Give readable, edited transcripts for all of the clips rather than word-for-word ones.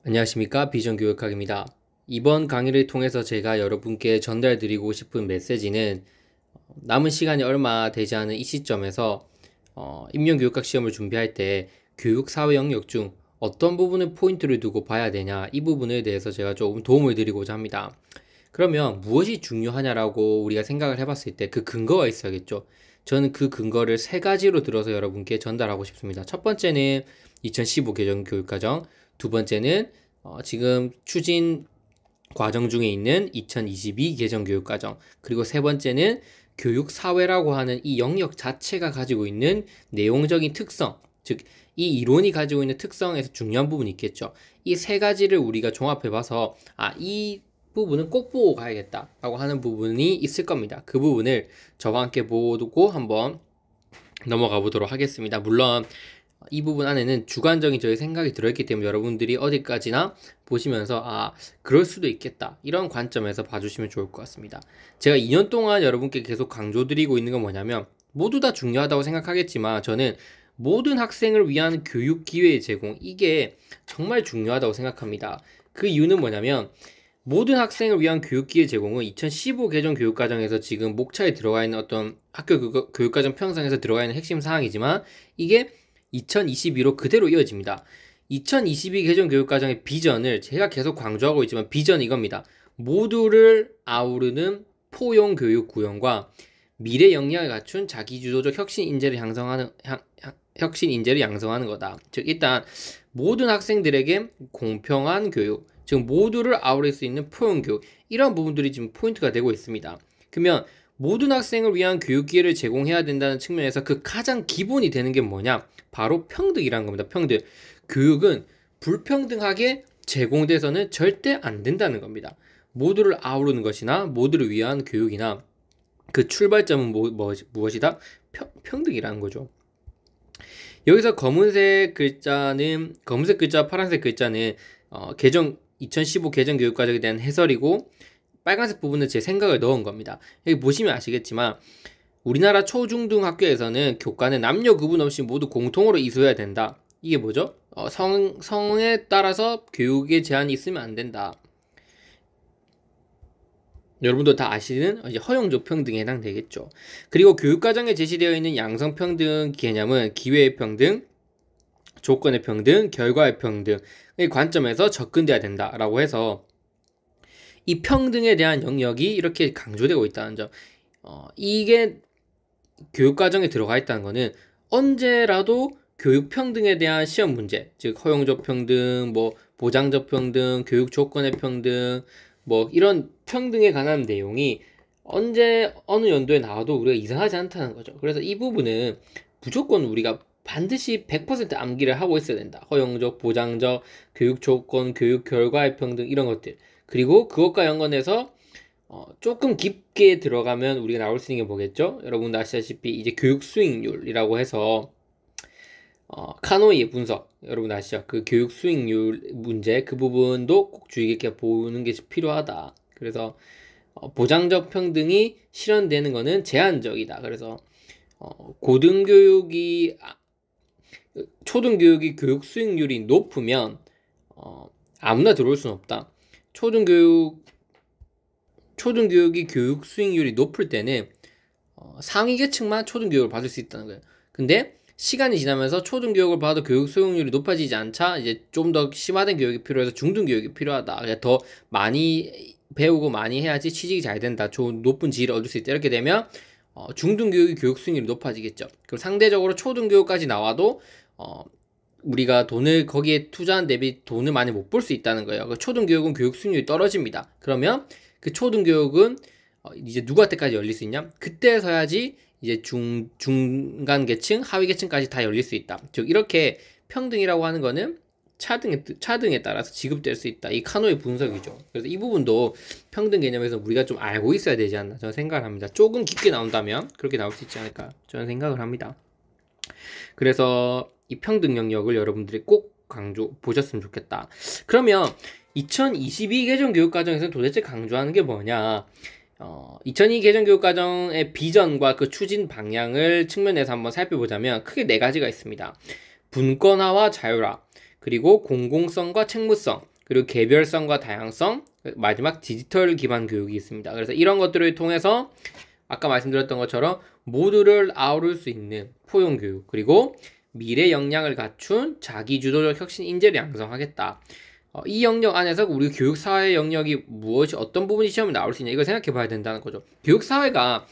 안녕하십니까, 비전교육학입니다. 이번 강의를 통해서 제가 여러분께 전달드리고 싶은 메시지는 남은 시간이 얼마 되지 않은 이 시점에서 임용교육학 시험을 준비할 때 교육 사회 영역 중 어떤 부분을 포인트를 두고 봐야 되냐, 이 부분에 대해서 제가 조금 도움을 드리고자 합니다. 그러면 무엇이 중요하냐라고 우리가 생각을 해봤을 때 그 근거가 있어야겠죠. 저는 그 근거를 세 가지로 들어서 여러분께 전달하고 싶습니다. 첫 번째는 2015 개정 교육과정, 두 번째는 지금 추진 과정 중에 있는 2022 개정 교육과정, 그리고 세 번째는 교육사회라고 하는 이 영역 자체가 가지고 있는 내용적인 특성, 즉, 이 이론이 가지고 있는 특성에서 중요한 부분이 있겠죠. 이 세 가지를 우리가 종합해봐서, 이 부분은 꼭 보고 가야겠다라고 하는 부분이 있을 겁니다. 그 부분을 저와 함께 보고 한번 넘어가 보도록 하겠습니다. 물론 이 부분 안에는 주관적인 저의 생각이 들어있기 때문에 여러분들이 어디까지나 보시면서 그럴 수도 있겠다, 이런 관점에서 봐주시면 좋을 것 같습니다. 제가 2년 동안 여러분께 계속 강조드리고 있는 건 뭐냐면, 모두 다 중요하다고 생각하겠지만 저는 모든 학생을 위한 교육 기회의 제공, 이게 정말 중요하다고 생각합니다. 그 이유는 뭐냐면, 모든 학생을 위한 교육기회 제공은 2015 개정 교육과정에서 지금 목차에 들어가 있는 어떤 학교 교육과정 편성에서 들어가 있는 핵심 사항이지만, 이게 2022로 그대로 이어집니다. 2022 개정 교육과정의 비전을 제가 계속 강조하고 있지만, 비전이 이겁니다. 모두를 아우르는 포용 교육 구현과 미래 역량을 갖춘 자기주도적 혁신 인재를 양성하는 거다. 즉, 일단 모든 학생들에게 공평한 교육, 즉 모두를 아우를 수 있는 포용 교육, 이런 부분들이 지금 포인트가 되고 있습니다. 그러면 모든 학생을 위한 교육 기회를 제공해야 된다는 측면에서 그 가장 기본이 되는 게 뭐냐? 바로 평등이라는 겁니다. 평등. 교육은 불평등하게 제공돼서는 절대 안 된다는 겁니다. 모두를 아우르는 것이나 모두를 위한 교육이나 그 출발점은 무엇이다? 평등이라는 거죠. 여기서 검은색 글자, 파란색 글자는 2015 개정 교육과정에 대한 해설이고, 빨간색 부분은 제 생각을 넣은 겁니다. 여기 보시면 아시겠지만, 우리나라 초중등 학교에서는 교과는 남녀 구분 없이 모두 공통으로 이수해야 된다. 이게 뭐죠? 성에 따라서 교육에 제한이 있으면 안 된다. 여러분도 다 아시는 이제 허용적 평등에 해당되겠죠. 그리고 교육과정에 제시되어 있는 양성평등 개념은 기회의 평등, 조건의 평등, 결과의 평등의 관점에서 접근돼야 된다라고 해서 이 평등에 대한 영역이 이렇게 강조되고 있다는 점. 이게 교육과정에 들어가 있다는 거는 언제라도 교육 평등에 대한 시험 문제, 즉 허용적 평등, 보장적 평등, 교육 조건의 평등, 이런 평등에 관한 내용이 언제 어느 연도에 나와도 우리가 이상하지 않다는 거죠. 그래서 이 부분은 무조건 우리가 반드시 100% 암기를 하고 있어야 된다. 허용적, 보장적, 교육 조건, 교육 결과의 평등, 이런 것들. 그리고 그것과 연관해서 조금 깊게 들어가면 우리가 나올 수 있는 게 뭐겠죠? 여러분도 아시다시피 이제 교육 수익률이라고 해서 카노이의 분석, 여러분 아시죠? 그 교육 수익률 문제, 그 부분도 꼭 주의 깊게 보는 게 필요하다. 그래서 보장적 평등이 실현되는 것은 제한적이다. 그래서 초등교육이 교육 수익률이 높으면 아무나 들어올 수는 없다. 초등교육이 교육 수익률이 높을 때는 상위 계층만 초등교육을 받을 수 있다는 거예요. 근데 시간이 지나면서 초등교육을 봐도 교육 수익률이 높아지지 않자 이제 좀 더 심화된 교육이 필요해서 중등교육이 필요하다. 더 많이 배우고 많이 해야지 취직이 잘 된다. 좋은 높은 지위를 얻을 수 있다. 이렇게 되면 중등교육이 교육 수익률이 높아지겠죠. 그리고 상대적으로 초등교육까지 나와도 우리가 돈을 거기에 투자한 대비 돈을 많이 못 벌 수 있다는 거예요. 그 초등교육은 교육 수익률이 떨어집니다. 그러면 그 초등교육은 이제 누구한테까지 열릴 수 있냐? 그때서야지 이제 중간 계층, 하위 계층까지 다 열릴 수 있다. 즉 이렇게 평등이라고 하는 거는 차등에 따라서 지급될 수 있다. 이 카노의 분석이죠. 그래서 이 부분도 평등 개념에서 우리가 좀 알고 있어야 되지 않나 저는 생각을 합니다. 조금 깊게 나온다면 그렇게 나올 수 있지 않을까 저는 생각을 합니다. 그래서 이 평등 영역을 여러분들이 꼭 강조 보셨으면 좋겠다. 그러면 2022 개정 교육과정에서 도대체 강조하는 게 뭐냐? 2002 개정 교육과정의 비전과 그 추진 방향을 측면에서 한번 살펴보자면 크게 네 가지가 있습니다. 분권화와 자율화, 그리고 공공성과 책무성, 그리고 개별성과 다양성, 마지막 디지털 기반 교육이 있습니다. 그래서 이런 것들을 통해서 아까 말씀드렸던 것처럼 모두를 아우를 수 있는 포용 교육, 그리고 미래 역량을 갖춘 자기주도적 혁신 인재를 양성하겠다. 이 영역 안에서 우리 교육사회 영역이 무엇이 어떤 부분이 시험에 나올 수 있냐, 이걸 생각해 봐야 된다는 거죠. 교육사회가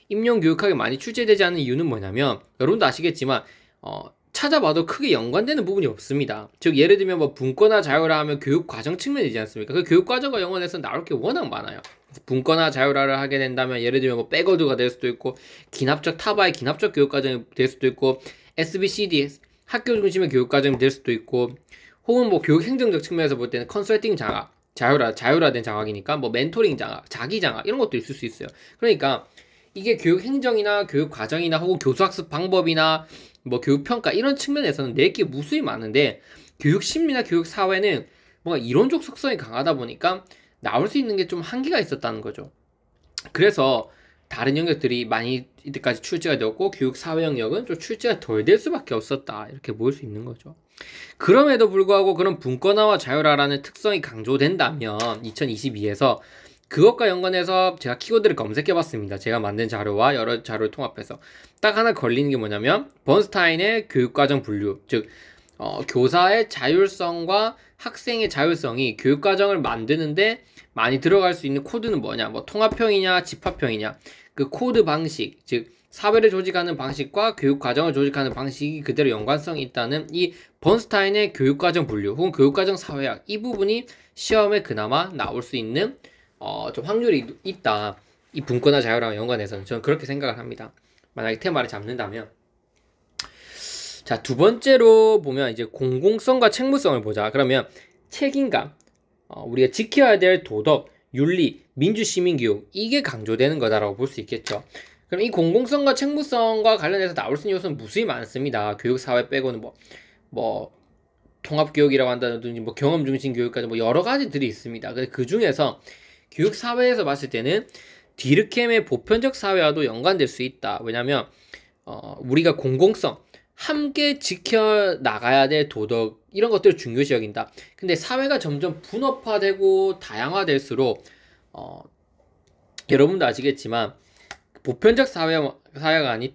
임용교육학에 많이 출제되지 않는 이유는 뭐냐면, 여러분도 아시겠지만 찾아봐도 크게 연관되는 부분이 없습니다. 즉 예를 들면 뭐 분과나 자율화 하면 교육과정 측면이지 않습니까? 그 교육과정과 연관해서 나올 게 워낙 많아요. 분과나 자율화를 하게 된다면 예를 들면 뭐 백워드가 될 수도 있고, 기납적 타바의 기납적 교육과정이 될 수도 있고, SBCD 학교 중심의 교육과정이 될 수도 있고, 혹은 뭐 교육 행정적 측면에서 볼 때는 컨설팅 장학, 자율화된 장학이니까 뭐 멘토링 장학, 자기 장학 이런 것도 있을 수 있어요. 그러니까 이게 교육 행정이나 교육 과정이나 혹은 교수학습 방법이나 뭐 교육 평가 이런 측면에서는 내게 무수히 많은데, 교육 심리나 교육 사회는 뭔가 이론적 속성이 강하다 보니까 나올 수 있는 게 좀 한계가 있었다는 거죠. 그래서 다른 영역들이 많이 이때까지 출제가 되었고, 교육 사회 영역은 좀 출제가 덜 될 수밖에 없었다, 이렇게 볼 수 있는 거죠. 그럼에도 불구하고 그런 분권화와 자율화라는 특성이 강조된다면 2022에서 그것과 연관해서 제가 키워드를 검색해 봤습니다. 제가 만든 자료와 여러 자료를 통합해서 딱 하나 걸리는 게 뭐냐면, 번스타인의 교육과정 분류, 즉 교사의 자율성과 학생의 자율성이 교육과정을 만드는데 많이 들어갈 수 있는 코드는 뭐냐, 뭐 통합형이냐 집합형이냐, 그 코드 방식, 즉 사회를 조직하는 방식과 교육과정을 조직하는 방식이 그대로 연관성이 있다는 이 번스타인의 교육과정 분류 혹은 교육과정 사회학, 이 부분이 시험에 그나마 나올 수 있는 좀 확률이 있다. 이 분권화 자율화와 연관해서는 저는 그렇게 생각을 합니다. 만약에 테마를 잡는다면. 자, 두 번째로 보면 이제 공공성과 책무성을 보자. 그러면 책임감, 우리가 지켜야 될 도덕, 윤리, 민주 시민 교육, 이게 강조되는 거다라고 볼 수 있겠죠. 그럼 이 공공성과 책무성과 관련해서 나올 수 있는 요소는 무수히 많습니다. 교육 사회 빼고는 뭐 통합 교육이라고 한다든지 뭐 경험 중심 교육까지 뭐 여러 가지들이 있습니다. 그 중에서 교육 사회에서 봤을 때는 디르켐의 보편적 사회와도 연관될 수 있다. 왜냐면 우리가 공공성, 함께 지켜나가야 될 도덕, 이런 것들을 중요시 여긴다. 근데 사회가 점점 분업화되고 다양화될수록 여러분도 아시겠지만 보편적 사회가 아닌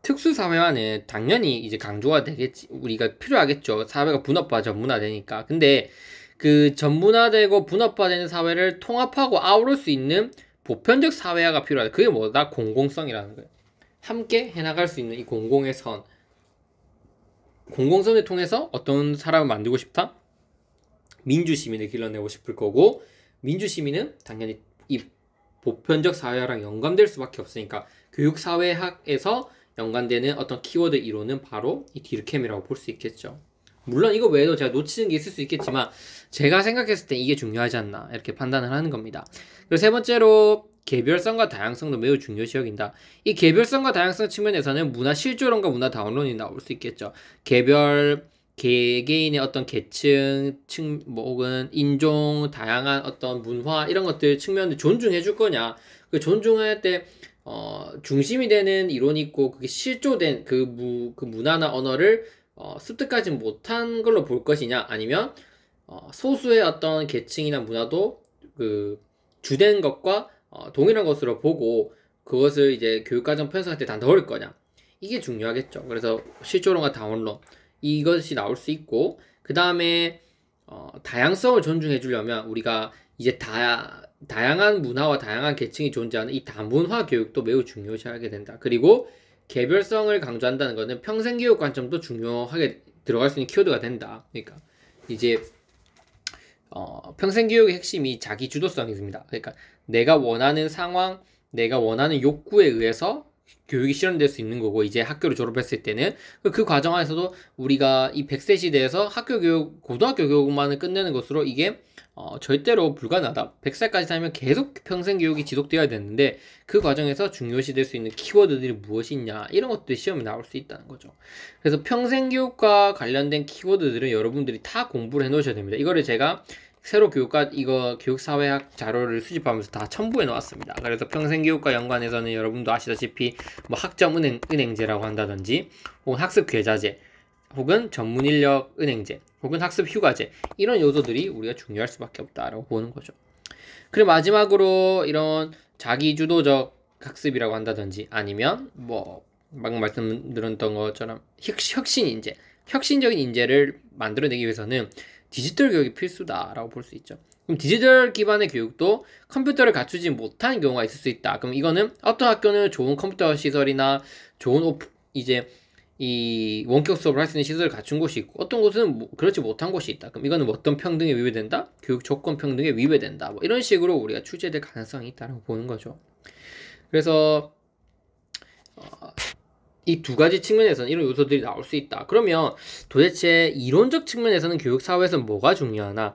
특수 사회화는 당연히 이제 강조가 되겠지. 우리가 필요하겠죠. 사회가 분업화 전문화되니까. 근데 그 전문화되고 분업화되는 사회를 통합하고 아우를 수 있는 보편적 사회화가 필요하다. 그게 뭐다? 공공성이라는 거예요. 함께 해나갈 수 있는 이 공공의 선. 공공선을 통해서 어떤 사람을 만들고 싶다? 민주시민을 길러내고 싶을 거고, 민주시민은 당연히 이 보편적 사회화랑 연관될 수밖에 없으니까 교육사회학에서 연관되는 어떤 키워드 이론은 바로 이 디르켐이라고 볼 수 있겠죠. 물론 이거 외에도 제가 놓치는 게 있을 수 있겠지만 제가 생각했을 때 이게 중요하지 않나, 이렇게 판단을 하는 겁니다. 그리고 세 번째로 개별성과 다양성도 매우 중요시 여긴다. 이 개별성과 다양성 측면에서는 문화 실조론과 문화 다원론이 나올 수 있겠죠. 개개인의 어떤 계층, 뭐 혹은 인종, 다양한 어떤 문화, 이런 것들 측면을 존중해 줄 거냐, 그 존중할 때 중심이 되는 이론이 있고, 그게 실조된 그 문화나 언어를 습득하지 못한 걸로 볼 것이냐, 아니면 소수의 어떤 계층이나 문화도 그 주된 것과 동일한 것으로 보고 그것을 이제 교육과정 편성할 때 다 넣을 거냐, 이게 중요하겠죠. 그래서 실조론과 다원론, 이것이 나올 수 있고, 그 다음에 다양성을 존중해 주려면 우리가 이제 다양한 문화와 다양한 계층이 존재하는 이 다문화 교육도 매우 중요시하게 된다. 그리고 개별성을 강조한다는 것은 평생교육 관점도 중요하게 들어갈 수 있는 키워드가 된다. 그러니까 이제 평생교육의 핵심이 자기 주도성입니다. 그러니까 내가 원하는 상황, 내가 원하는 욕구에 의해서 교육이 실현될 수 있는 거고, 이제 학교를 졸업했을 때는 그 과정 안에서도 우리가 이 100세 시대에서 학교 교육, 고등학교 교육만을 끝내는 것으로 이게 절대로 불가능하다. 100살까지 살면 계속 평생 교육이 지속되어야 되는데 그 과정에서 중요시 될 수 있는 키워드들이 무엇이 있냐, 이런 것들이 시험에 나올 수 있다는 거죠. 그래서 평생 교육과 관련된 키워드들은 여러분들이 다 공부를 해 놓으셔야 됩니다. 이거를 제가 새로 교육사회학 자료를 수집하면서 다 첨부해 놓았습니다. 그래서 평생교육과 연관해서는 여러분도 아시다시피 뭐 학점은행제라고 한다든지, 혹은 학습계좌제, 혹은 전문인력 은행제, 혹은 학습 휴가제, 이런 요소들이 우리가 중요할 수밖에 없다라고 보는 거죠. 그리고 마지막으로 이런 자기주도적 학습이라고 한다든지, 아니면 뭐 방금 말씀드렸던 것처럼 혁신 인재, 혁신적인 인재를 만들어내기 위해서는 디지털 교육이 필수다라고 볼 수 있죠. 그럼 디지털 기반의 교육도 컴퓨터를 갖추지 못한 경우가 있을 수 있다. 그럼 이거는 어떤 학교는 좋은 컴퓨터 시설이나 좋은 이제 이 원격 수업을 할 수 있는 시설을 갖춘 곳이 있고, 어떤 곳은 그렇지 못한 곳이 있다. 그럼 이거는 어떤 평등에 위배된다? 교육 조건 평등에 위배된다. 뭐 이런 식으로 우리가 출제될 가능성이 있다고 보는 거죠. 그래서 이 두 가지 측면에서는 이런 요소들이 나올 수 있다. 그러면 도대체 이론적 측면에서는 교육 사회에서 뭐가 중요하나?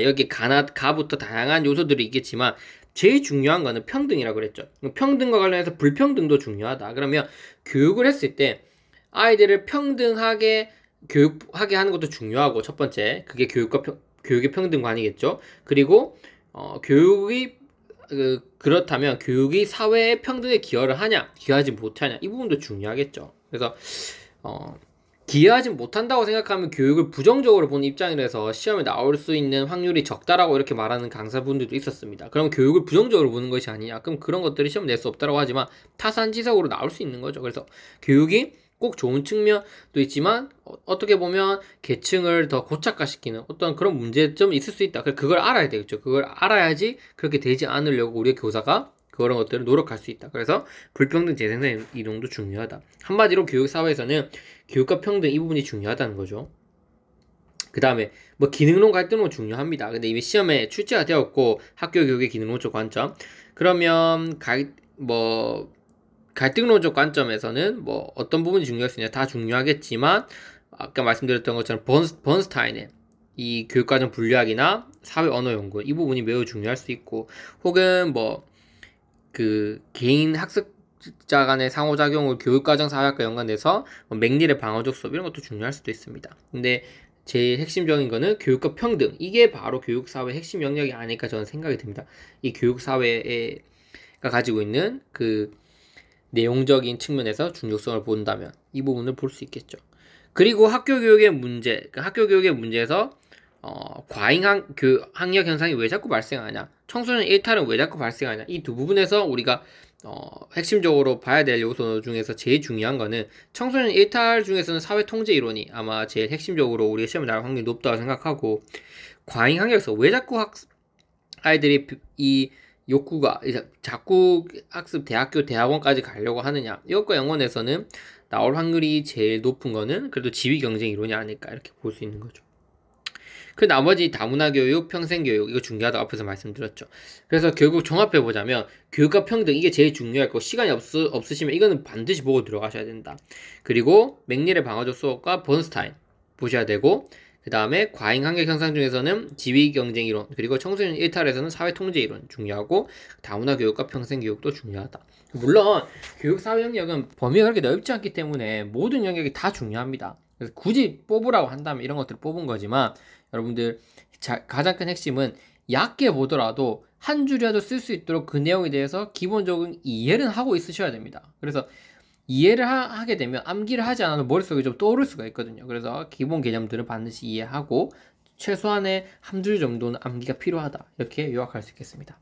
여기 가부터 다양한 요소들이 있겠지만 제일 중요한 거는 평등이라고 그랬죠. 평등과 관련해서 불평등도 중요하다. 그러면 교육을 했을 때 아이들을 평등하게 교육하게 하는 것도 중요하고, 첫 번째 그게 교육의 평등관이겠죠. 그리고 교육이 그렇다면 교육이 사회의 평등에 기여를 하냐, 기여하지 못하냐, 이 부분도 중요하겠죠. 그래서 기여하지 못한다고 생각하면 교육을 부정적으로 보는 입장이라서 시험에 나올 수 있는 확률이 적다라고 이렇게 말하는 강사분들도 있었습니다. 그럼 교육을 부정적으로 보는 것이 아니냐? 그럼 그런 것들이 시험에 낼 수 없다라고 하지만 타산지석으로 나올 수 있는 거죠. 그래서 교육이 꼭 좋은 측면도 있지만 어떻게 보면 계층을 더 고착화시키는 어떤 그런 문제점이 있을 수 있다. 그걸 알아야 되겠죠. 그걸 알아야지 그렇게 되지 않으려고 우리 교사가 그런 것들을 노력할 수 있다. 그래서 불평등 재생산 이동도 중요하다. 한마디로 교육 사회에서는 교육과 평등, 이 부분이 중요하다는 거죠. 그 다음에 뭐 기능론 갈등론 중요합니다. 근데 이미 시험에 출제가 되었고, 학교 교육의 기능론적 관점, 그러면 갈등론적 관점에서는 뭐 어떤 부분이 중요할 수 있냐, 다 중요하겠지만 아까 말씀드렸던 것처럼 번스타인의 이 교육과정 분류학이나 사회 언어 연구, 이 부분이 매우 중요할 수 있고, 혹은 뭐 그 개인 학습자 간의 상호작용을 교육과정 사회학과 연관돼서 맥닐의 방어적 수업, 이런 것도 중요할 수도 있습니다. 근데 제일 핵심적인 거는 교육과 평등, 이게 바로 교육사회 핵심 영역이 아닐까 저는 생각이 듭니다. 이 교육사회가 가지고 있는 그 내용적인 측면에서 중요성을 본다면 이 부분을 볼 수 있겠죠. 그리고 학교 교육의 문제에서 과잉 학력 현상이 왜 자꾸 발생하냐, 청소년 일탈은 왜 자꾸 발생하냐, 이 두 부분에서 우리가 핵심적으로 봐야 될 요소 중에서 제일 중요한 거는, 청소년 일탈 중에서는 사회 통제 이론이 아마 제일 핵심적으로 우리가 시험에 나올 확률이 높다고 생각하고, 과잉 학력에서 왜 자꾸 아이들이 이 욕구가 자꾸 학습 대학원까지 가려고 하느냐, 이것과 연관해서는 나올 확률이 제일 높은 거는 그래도 지위 경쟁 이론이 아닐까, 이렇게 볼 수 있는 거죠. 그 나머지 다문화 교육, 평생 교육, 이거 중요하다고 앞에서 말씀드렸죠. 그래서 결국 종합해 보자면 교육과 평등, 이게 제일 중요할 거. 시간이 없으시면 이거는 반드시 보고 들어가셔야 된다. 그리고 맥닐의 방어적 수업과 번스타인 보셔야 되고, 그 다음에 과잉 학력 형상 중에서는 지위 경쟁 이론, 그리고 청소년 일탈에서는 사회 통제 이론 중요하고, 다문화 교육과 평생 교육도 중요하다. 물론 교육 사회 영역은 범위가 그렇게 넓지 않기 때문에 모든 영역이 다 중요합니다. 그래서 굳이 뽑으라고 한다면 이런 것들을 뽑은 거지만, 여러분들 가장 큰 핵심은 얕게 보더라도 한 줄이라도 쓸 수 있도록 그 내용에 대해서 기본적인 이해는 하고 있으셔야 됩니다. 그래서 이해를 하게 되면 암기를 하지 않아도 머릿속에 좀 떠오를 수가 있거든요. 그래서 기본 개념들은 반드시 이해하고 최소한의 한 줄 정도는 암기가 필요하다, 이렇게 요약할 수 있겠습니다.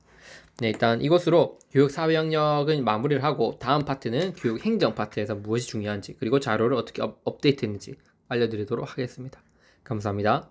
네, 일단 이것으로 교육 사회 영역은 마무리를 하고, 다음 파트는 교육 행정 파트에서 무엇이 중요한지, 그리고 자료를 어떻게 업데이트했는지 알려드리도록 하겠습니다. 감사합니다.